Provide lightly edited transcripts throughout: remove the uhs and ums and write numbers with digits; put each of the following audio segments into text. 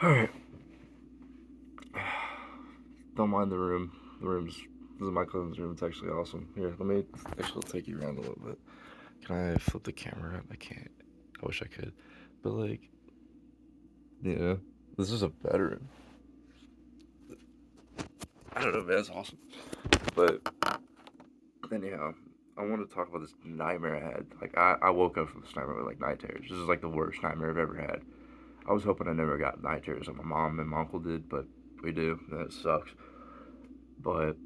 Alright. Don't mind the room. This is my cousin's room. It's actually awesome. Here, let me actually take you around a little bit. Can I flip the camera up? I can't. I wish I could. But, like, yeah, this is a bedroom. I don't know, man. It's awesome. But, anyhow, I want to talk about this nightmare I had. Like, I woke up from this nightmare with, like, night terrors. This is, like, the worst nightmare I've ever had. I was hoping I never got night terrors like my mom and my uncle did, but we do, and it sucks. But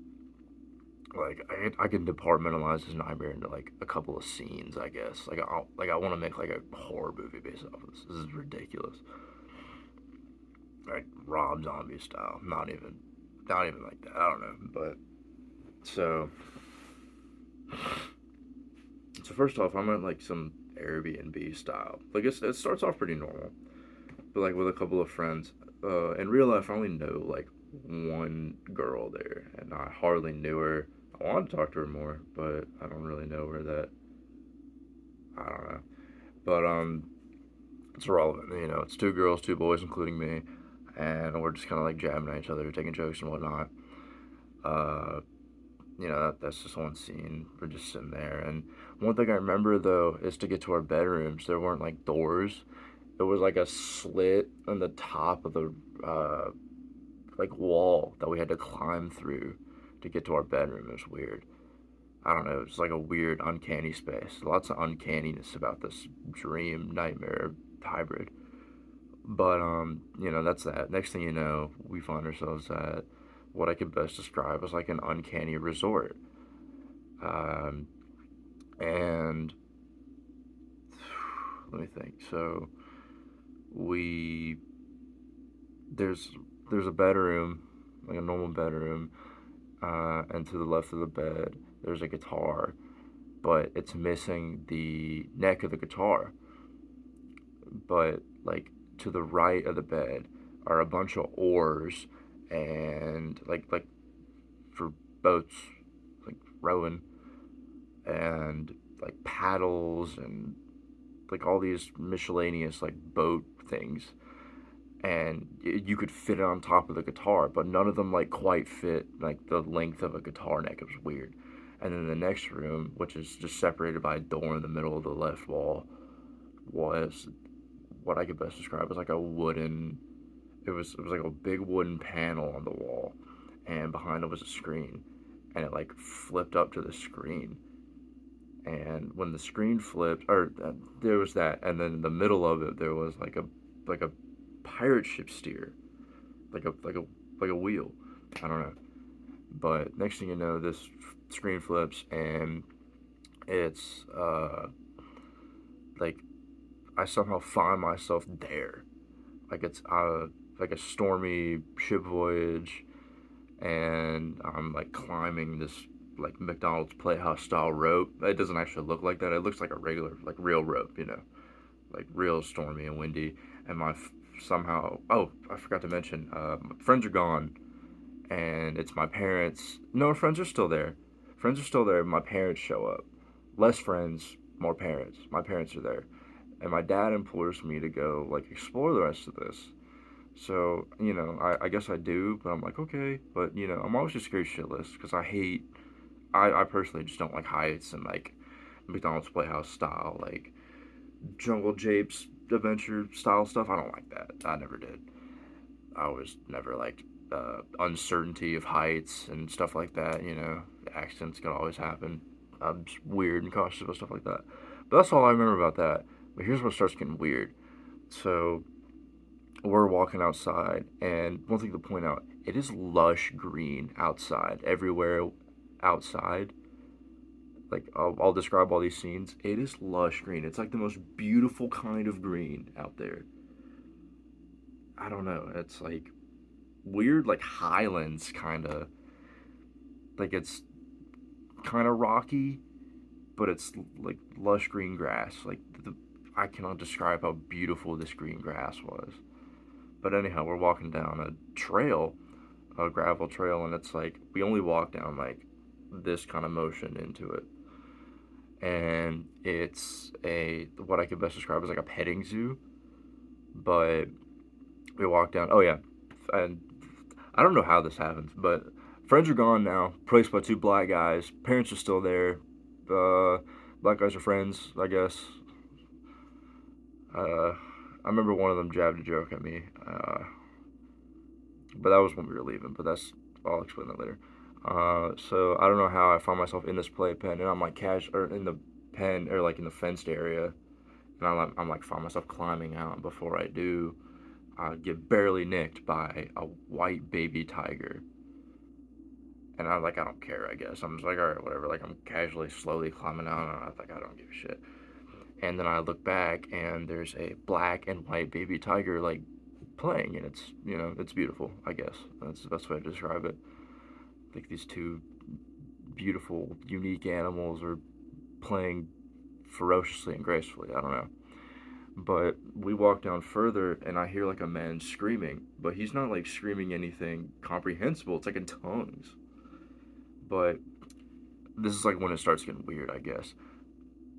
like I can departmentalize this nightmare into like a couple of scenes, I guess. I want to make like a horror movie based off of this. This is ridiculous, like Rob Zombie style. Not even like that. I don't know, but so so first off, I'm at like some Airbnb style. Like it starts off pretty normal, but like with a couple of friends. In real life, I only know like one girl there, and I hardly knew her. I wanted to talk to her more, but I don't really know her that. I don't know. But it's irrelevant. You know, it's two girls, two boys, including me, and we're just kind of like jabbing at each other, taking jokes and whatnot. Uh, that's just one scene. We're just sitting there, and one thing I remember though is to get to our bedrooms, there weren't like doors. There was like a slit on the top of the like wall that we had to climb through to get to our bedroom. It was weird. I don't know. It's like a weird, uncanny space. Lots of uncanniness about this dream nightmare hybrid. But that's that. Next thing you know, we find ourselves at what I could best describe as like an uncanny resort. Um, and let me think. So we there's there's a bedroom, like a normal bedroom, and to the left of the bed there's a guitar, but it's missing the neck of the guitar. But like to the right of the bed are a bunch of oars and like for boats, like rowing, and like paddles and like all these miscellaneous like boat things, and you could fit it on top of the guitar, but none of them like quite fit like the length of a guitar neck. It was weird. And then the next room, which is just separated by a door in the middle of the left wall, was what I could best describe as like a wooden. It was like a big wooden panel on the wall, and behind it was a screen, and it like flipped up to the screen. And when the screen flipped, or there was that, and then in the middle of it there was like a pirate ship steer, like a wheel. I don't know. But next thing you know, this screen flips, and it's like I somehow find myself there. Like it's like a stormy ship voyage, and I'm like climbing this like McDonald's Playhouse style rope. It doesn't actually look like that. It looks like a regular like real rope, like real stormy and windy. And somehow, oh, I forgot to mention, my friends are gone, and it's my parents. No, friends are still there. Friends are still there. My parents show up. Less friends, more parents. My parents are there, and my dad implores me to go like explore the rest of this. So, I guess I do, but I'm like, okay. But, I'm always just scared shitless because I personally just don't like heights and like McDonald's Playhouse style, like Jungle Japes adventure style stuff. I don't like that. I never did. I was never liked uncertainty of heights and stuff like that, Accidents can always happen. I'm just weird and cautious about stuff like that. But that's all I remember about that. But here's what starts getting weird. So, we're walking outside, and one thing to point out, it is lush green outside, everywhere outside. Like, I'll describe all these scenes. It is lush green. It's like the most beautiful kind of green out there. I don't know. It's like weird, like highlands kind of. Like, it's kind of rocky, but it's like lush green grass. I cannot describe how beautiful this green grass was. But anyhow, we're walking down a trail, a gravel trail, and it's like we only walk down like this kind of motion into it, and it's a what I could best describe as like a petting zoo, but We walk down. Oh yeah, and I don't know how this happens, but friends are gone now. Replaced by two black guys. Parents are still there. Uh, Black guys are friends, I guess. I remember one of them jabbed a joke at me, but that was when we were leaving. But that's I'll explain that later. So I don't know how I found myself in this playpen, and I'm like cash or in the pen or like in the fenced area, and I'm like find myself climbing out. And before I do, I get barely nicked by a white baby tiger. And I'm like, I don't care, I guess. I'm just like, all right, whatever. Like, I'm casually, slowly climbing out, and I'm like, I don't give a shit. And then I look back, and there's a black and white baby tiger, like, playing, and it's beautiful, I guess. That's the best way to describe it. Like, these two beautiful, unique animals are playing ferociously and gracefully. I don't know. But we walk down further, and I hear, like, a man screaming, but he's not, like, screaming anything comprehensible. It's, like, in tongues. But this is, like, when it starts getting weird, I guess.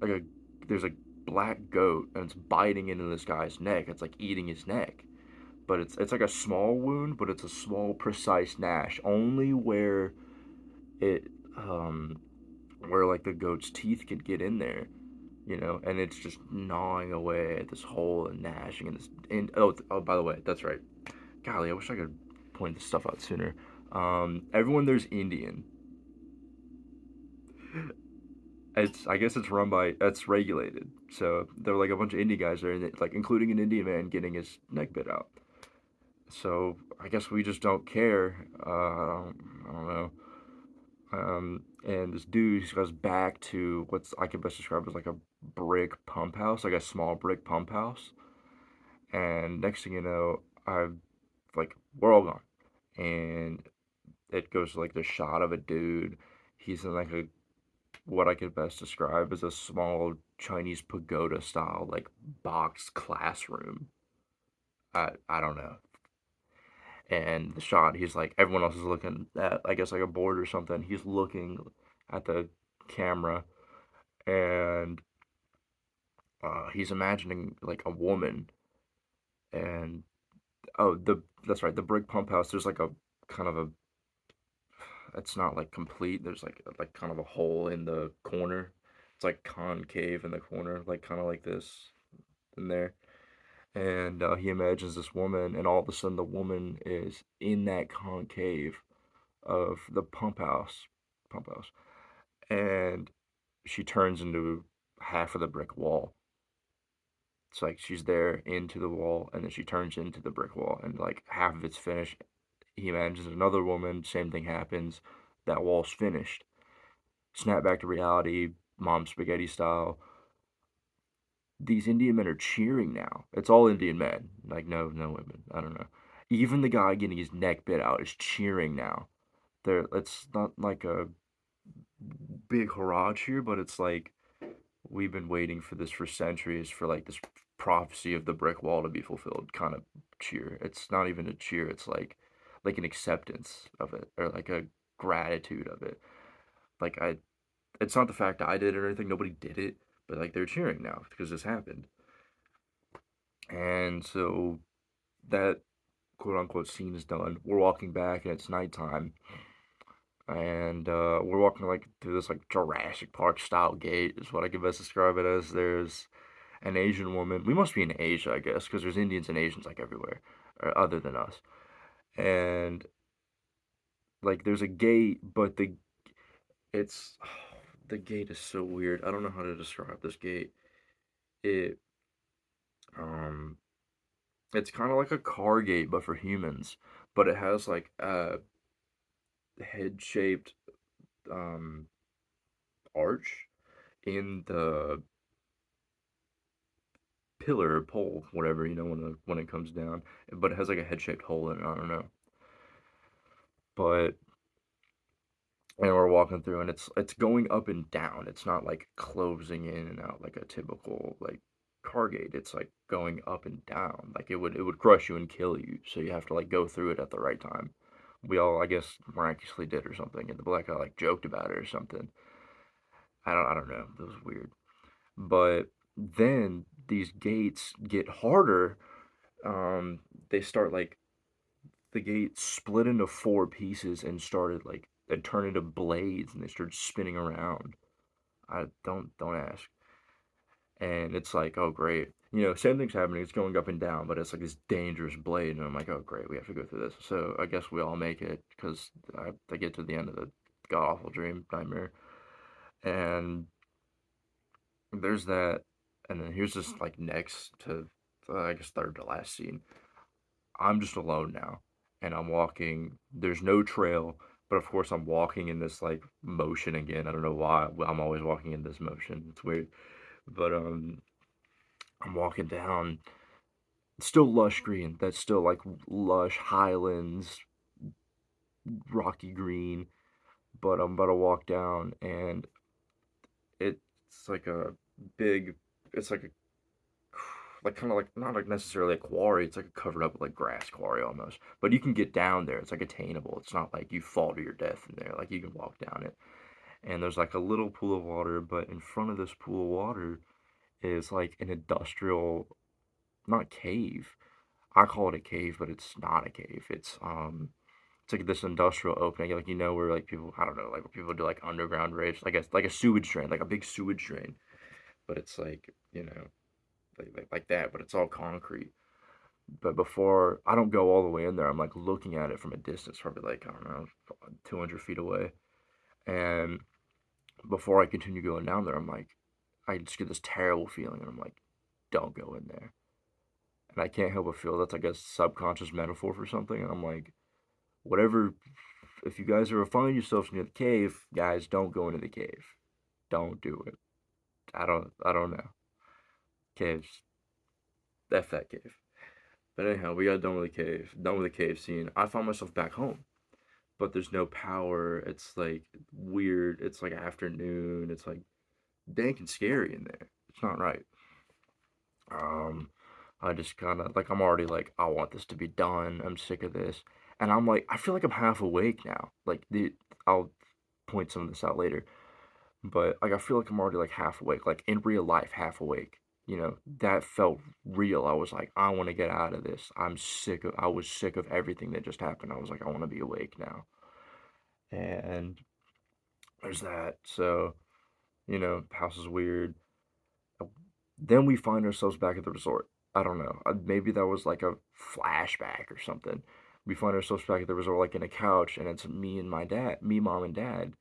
Like there's a black goat and it's biting into this guy's neck. It's like eating his neck. But it's like a small wound, but it's a small precise gash only it um where like the goat's teeth could get in there, and it's just gnawing away at this hole and gnashing and oh, by the way, that's right. Golly, I wish I could point this stuff out sooner. Everyone there's Indian. It's I guess it's run by it's regulated. So there were like a bunch of indie guys there, and like including an Indian man getting his neck bit out. So I guess we just don't care. I don't know. And this dude goes back to what's I can best describe as like a brick pump house, like a small brick pump house. And next thing you know, I've like we're all gone, and it goes to like the shot of a dude. He's in like a what I could best describe as a small Chinese pagoda style, like box classroom. I don't know. And the shot, he's like, everyone else is looking at, I guess, like a board or something. He's looking at the camera and he's imagining like a woman. And oh, that's right, the brick pump house. There's like a kind of a, it's not like complete. There's like kind of a hole in the corner. It's like concave in the corner, like kind of like this in there. And he imagines this woman, and all of a sudden the woman is in that concave of the pump house, and she turns into half of the brick wall. It's like she's there into the wall, and then she turns into the brick wall, and like half of it's finished. He imagines another woman, same thing happens. That wall's finished. Snap back to reality, mom spaghetti style. These Indian men are cheering now. It's all Indian men. Like no women. I don't know. Even the guy getting his neck bit out is cheering now. It's not like a big hurrah cheer, but it's like we've been waiting for this for centuries for like this prophecy of the brick wall to be fulfilled kind of cheer. It's not even a cheer. It's like an acceptance of it or like a gratitude of it. Like it's not the fact I did it or anything. Nobody did it, but like they're cheering now because this happened. And so that quote unquote scene is done. We're walking back and it's nighttime. And we're walking like through this like Jurassic Park style gate is what I can best describe it as. There's an Asian woman. We must be in Asia, I guess, because there's Indians and Asians like everywhere, or other than us. And like there's a gate, but it's the gate is so weird. I don't know how to describe this gate. It um it's kind of like a car gate, but for humans. But it has like a head shaped um arch in the pillar or pole, whatever, when it comes down. But it has like a head shaped hole in it. I don't know. But and we're walking through and it's going up and down. It's not like closing in and out like a typical like car gate. It's like going up and down. Like it would crush you and kill you. So you have to like go through it at the right time. We all I guess miraculously did or something, and the black guy like joked about it or something. I don't know. It was weird. But then these gates get harder. Um, they start like the gate split into four pieces and started like and turned into blades and they started spinning around. I don't ask. And it's like, oh great. Same thing's happening. It's going up and down, but it's like this dangerous blade, and I'm like, oh great, we have to go through this. So I guess we all make it because I get to the end of the god awful dream nightmare, and there's that, and then here's this like next to I guess third to last scene. I'm just alone now, and I'm walking. There's no trail, but of course I'm walking in this like motion again. I don't know why I'm always walking in this motion. It's weird, but I'm walking down. It's still lush green. That's still like lush highlands, rocky green. But I'm about to walk down, and it's like a big. It's like kind of like not like necessarily a quarry. It's like a covered up with like grass quarry almost. But you can get down there. It's like attainable. It's not like you fall to your death in there. Like you can walk down it. And there's like a little pool of water, but in front of this pool of water is like an industrial, not cave. I call it a cave, but it's not a cave. It's like this industrial opening, like where like people I don't know, like where people do like underground raves, I guess like a sewage drain, like a big sewage drain. But it's like, like that, but it's all concrete. But before I don't go all the way in there, I'm like looking at it from a distance, probably like I don't know, 200 feet away. And before I continue going down there, I'm like, I just get this terrible feeling, and I'm like, don't go in there. And I can't help but feel that's like a subconscious metaphor for something. And I'm like, whatever. If you guys ever find yourselves near the cave, guys, don't go into the cave. Don't do it. I don't know. Caves. F that cave. But anyhow, we got done with the cave. Done with the cave scene. I found myself back home, but there's no power. It's like weird. It's like afternoon. It's like dank and scary in there. It's not right. Um, I just kind of like I'm already like I want this to be done. I'm sick of this, and I'm like I feel like I'm half awake now. Like I'll point some of this out later, but like I feel like I'm already like half awake, like in real life, half awake. That felt real. I was like, I want to get out of this. I was sick of everything that just happened. I was like, I want to be awake now. And there's that. So, house is weird. Then we find ourselves back at the resort. I don't know. Maybe that was like a flashback or something. We find ourselves back at the resort, like in a couch, and it's me and my dad, me, mom, and dad.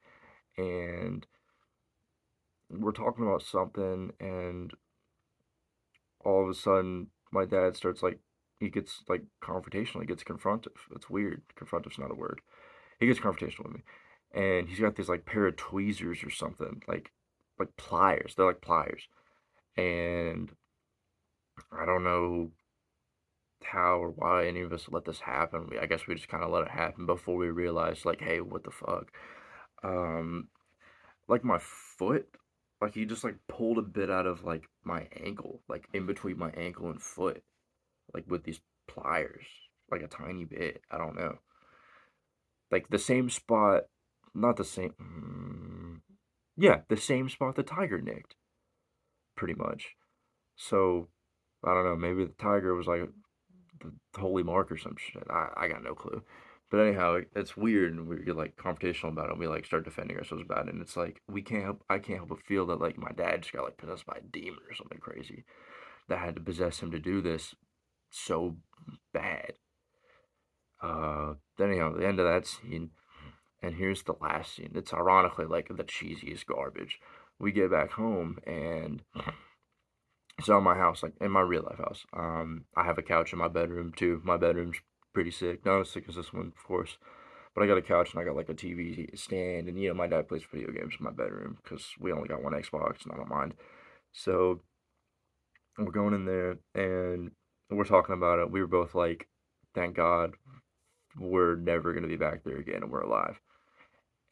And we're talking about something, and all of a sudden my dad starts like he gets like confrontational, he gets confrontive. It's weird. Confrontive's not a word. He gets confrontational with me. And he's got this like pair of tweezers or something, like pliers. They're like pliers. And I don't know how or why any of us let this happen. I guess we just kind of let it happen before we realized like, hey, what the fuck? Um like my foot, like he just like pulled a bit out of like my ankle, like in between my ankle and foot, like with these pliers, like a tiny bit. I don't know. Like the same spot, not the same. Yeah, the same spot the tiger nicked, pretty much. So I don't know. Maybe the tiger was like the holy mark or some shit. I got no clue. But anyhow, it's weird, and we get like confrontational about it. And we like start defending ourselves about it, and it's like we can't help. I can't help but feel that like my dad just got like possessed by a demon or something crazy that had to possess him to do this so bad. Then the end of that scene, and here's the last scene. It's ironically like the cheesiest garbage. We get back home, and so in my house, like in my real life house, I have a couch in my bedroom too. My bedroom's pretty sick, not as sick as this one, of course. But I got a couch and I got like a TV stand, and my dad plays video games in my bedroom because we only got one Xbox, and I don't mind. So we're going in there and we're talking about it. We were both like, "Thank God we're never gonna be back there again, and we're alive."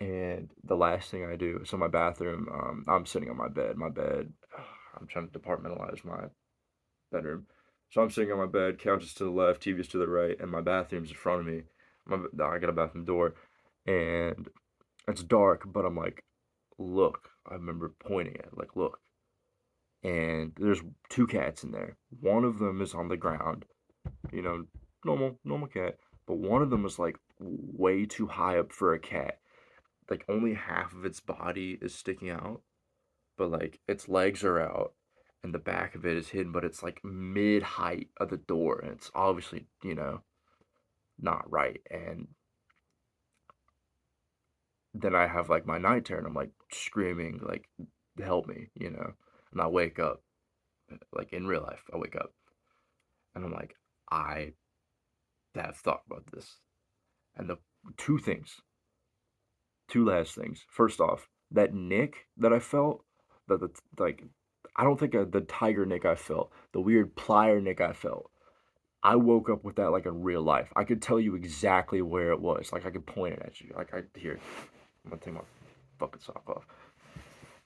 And the last thing I do, so my bathroom, I'm sitting on my bed. My bed, I'm trying to departmentalize my bedroom. So I'm sitting on my bed, couch is to the left, TV is to the right, and my bathroom's in front of me. I got a bathroom door, and it's dark, but I'm like, look. I remember pointing at it, like, look. And there's two cats in there. One of them is on the ground, you know, normal cat. But one of them was like way too high up for a cat. Like only half of its body is sticking out, but like its legs are out and the back of it is hidden, but it's like mid height of the door and it's obviously, not right. And then I have like my night terror and I'm like screaming, like, help me. And I wake up, like in real life, I wake up and I'm like, I have thought about this. And the two things, two last things. First off, that nick that I felt, that the like, I don't think the tiger nick I felt, the weird plier nick I felt. I woke up with that like in real life. I could tell you exactly where it was. Like I could point it at you. Like I here, I'm gonna take my fucking sock off.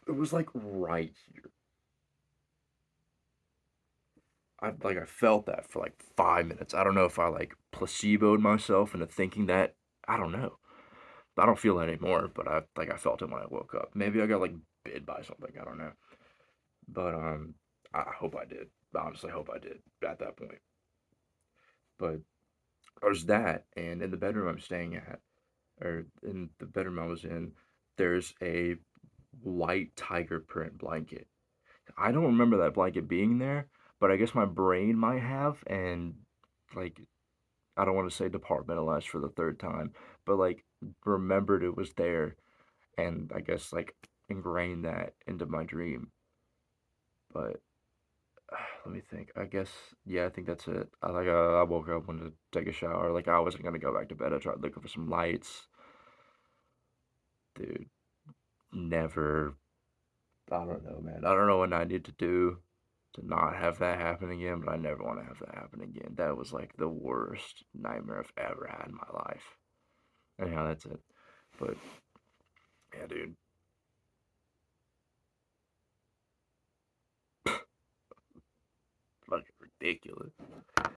It was like right here. I felt that for like 5 minutes. I don't know if I like placeboed myself into thinking that. I don't know. I don't feel that anymore, but I felt it when I woke up. Maybe I got like bit by something. I don't know. But I hope I did. I honestly hope I did at that point. But there's that, and in the bedroom I'm staying at, or in the bedroom I was in, there's a white tiger print blanket. I don't remember that blanket being there, but I guess my brain might have, and like I don't want to say departmentalized for the third time, but like remembered it was there, and I guess like ingrained that into my dream. But let me think. I guess yeah, I think that's it. I woke up, wanted to take a shower. Like I wasn't gonna go back to bed. I tried looking for some lights, dude. Never. I don't know, man. I don't know what I need to do to not have that happen again, but I never want to have that happen again. That was like the worst nightmare I've ever had in my life. Anyhow, that's it. But yeah, dude, fucking ridiculous.